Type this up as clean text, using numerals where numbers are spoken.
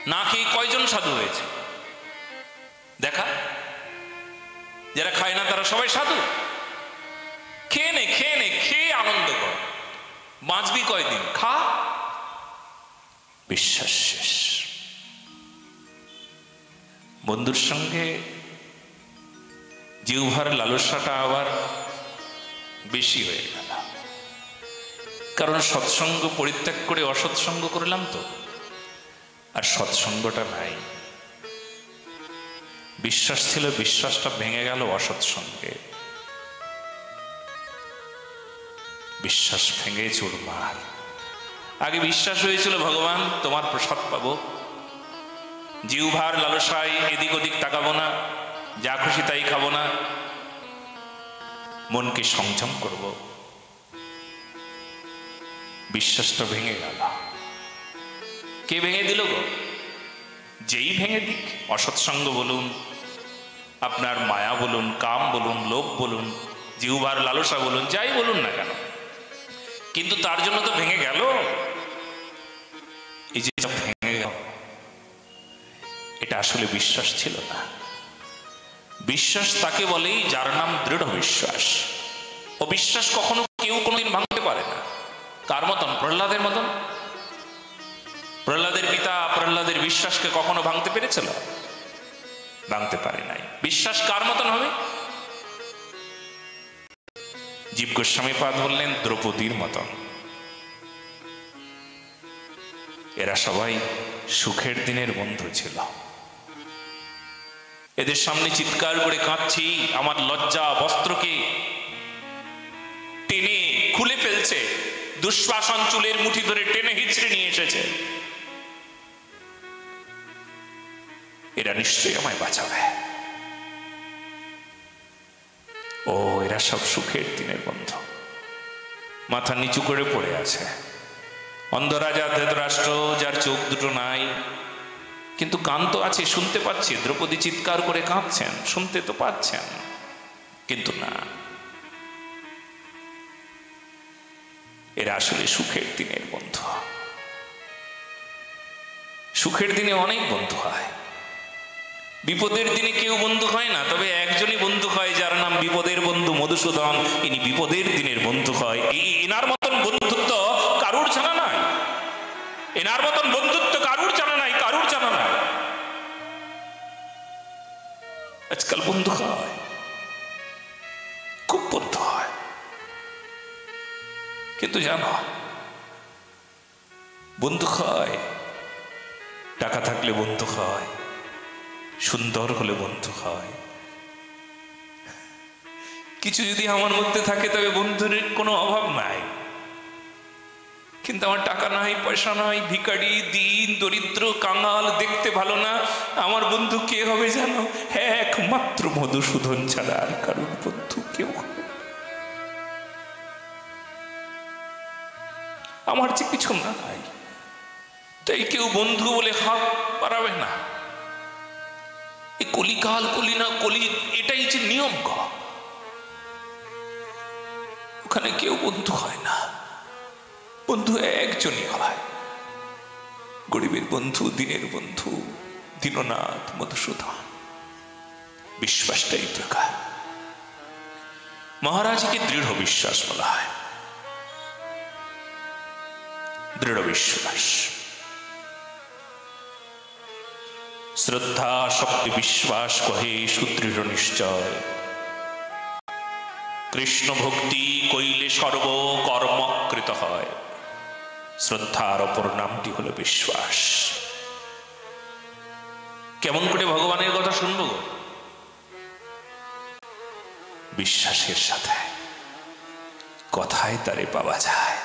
না খেয়ে কয়জন সাধু হয়েছে দেখা? যারা খায় না তারা সবাই সাধু। খেয়ে নে, খেয়ে নে, খেয়ে আনন্দ কর, বাঁচবি কয়দিন, খা। বিশ্বাস শেষ। বন্ধুর সঙ্গে জিহ্বার লালসাটা আবার বেশি হয়ে গেল, কারণ সৎসঙ্গ পরিত্যাগ করে অসৎসঙ্গ করলাম তো, আর সৎসঙ্গটা নাই। বিশ্বাস ছিল, বিশ্বাসটা ভেঙে গেল অসৎসঙ্গে। বিশ্বাস ভেঙে চুরমার। আগে বিশ্বাস হয়েছিল ভগবান তোমার প্রসাদ পাবো, জিহ্বার লালসায় এদিক ওদিক তাকাবো না, যা খুশি তাই খাবো না, মনকে সংযম করব। বিশ্বাসটা ভেঙে গেল। কে ভেঙে দিল গো? যেই ভেঙে দিক, অসৎসঙ্গ বলুন, আপনার মায়া বলুন, কাম বলুন, লোভ বলুন, জিহ্বার লালসা বলুন, যাই বলুন না কেন, কিন্তু তার জন্য তো ভেঙে গেল। এই যে ভেঙে গেল, এটা আসলে বিশ্বাস ছিল না। বিশ্বাস তাকে বলেই যার নাম দৃঢ় বিশ্বাস। অবিশ্বাস কখনো কেউ কোনোদিন ভাঙতে পারে না। কার মতন? প্রহ্লাদের মতন। প্রহ্লাদের পিতা প্রহ্লাদের বিশ্বাসকে কখনো ভাঙতে পেরেছিল? ভাঙতে পারে নাই। বিশ্বাস কার মতন হবে? জীব গোস্বামী পাদ বললেন দ্রৌপদীর মতন। এরা সবাই সুখের দিনের বন্ধু ছিল। এদের সামনে চিৎকার করে কাঁদছি, আমার লজ্জা বস্ত্রকে টেনে খুলে ফেলছে, দুঃশ্বাসন চুলের মুঠি ধরে টেনে হিচড়ে নিয়ে এসেছে। এরা নিশ্চয়ই আমায় বাঁচাবে। ও, এরা সব সুখের দিনের বন্ধু। মাথা নিচু করে পড়ে আছে। অন্ধরাজা ধৃতরাষ্ট্র, যার চোখ দুটো নাই, কিন্তু কান তো আছে, শুনতে পাচ্ছি। দ্রৌপদী চিৎকার করে কাঁদছেন, শুনতে তো পাচ্ছেন, কিন্তু না, এরা আসলে সুখের দিনের বন্ধু। সুখের দিনে অনেক বন্ধু হয়, বিপদের দিনে কেউ বন্ধু হয় না। তবে একজনই বন্ধু হয়, যার নাম বিপদের বন্ধু মধুসূদন। ইনি বিপদের দিনের বন্ধু হয়। এনার মতন বন্ধুত্ব কারুর জানা নাই, এনার মতন বন্ধুত্ব কারুর জানা নাই, কারুর জানা নাই। আজকাল বন্ধু হয়, খুব বন্ধু হয়, কিন্তু জানো, বন্ধু হয় টাকা থাকলে বন্ধু হয়, সুন্দর হলে বন্ধু হয়। কিছু যদি আমার মধ্যে থাকে তবে বন্ধুর কোনো অভাব নাই, কিন্তু আমার টাকা নাই, পয়সা নাই, ভিখারি, দিন দরিদ্র, কাঙাল, দেখতে ভালো না, আমার বন্ধু কে হবে জানো? একমাত্র মধুসূদন ছাড়া আর কারোর বন্ধু কেউ হবে। আমার যে কিছু নাই, তাই কেউ বন্ধু বলে হাত বাড়াবে না। এই কলিকাল, কলি না কলি, এটাই যে নিয়ম। ওখানে কেউ বন্ধু হয় না, বন্ধু একজনই হয়, গরিবের বন্ধু, দিনের বন্ধু, দীননাথ মধুসূদন। বিশ্বাসটাই প্রকার। মহারাজকে দৃঢ় বিশ্বাস বলা হয়। দৃঢ় বিশ্বাস, শ্রদ্ধা শক্তি বিশ্বাস কহে সুদৃঢ় নিশ্চয়। কৃষ্ণ ভক্তি কইলে সর্ব কর্মকৃত হয়। শ্রদ্ধার অপর নামটি হলো বিশ্বাস। কেমন করে ভগবানের কথা শুনবো? বিশ্বাসের সাথে। কথায় তারে পাওয়া যায়।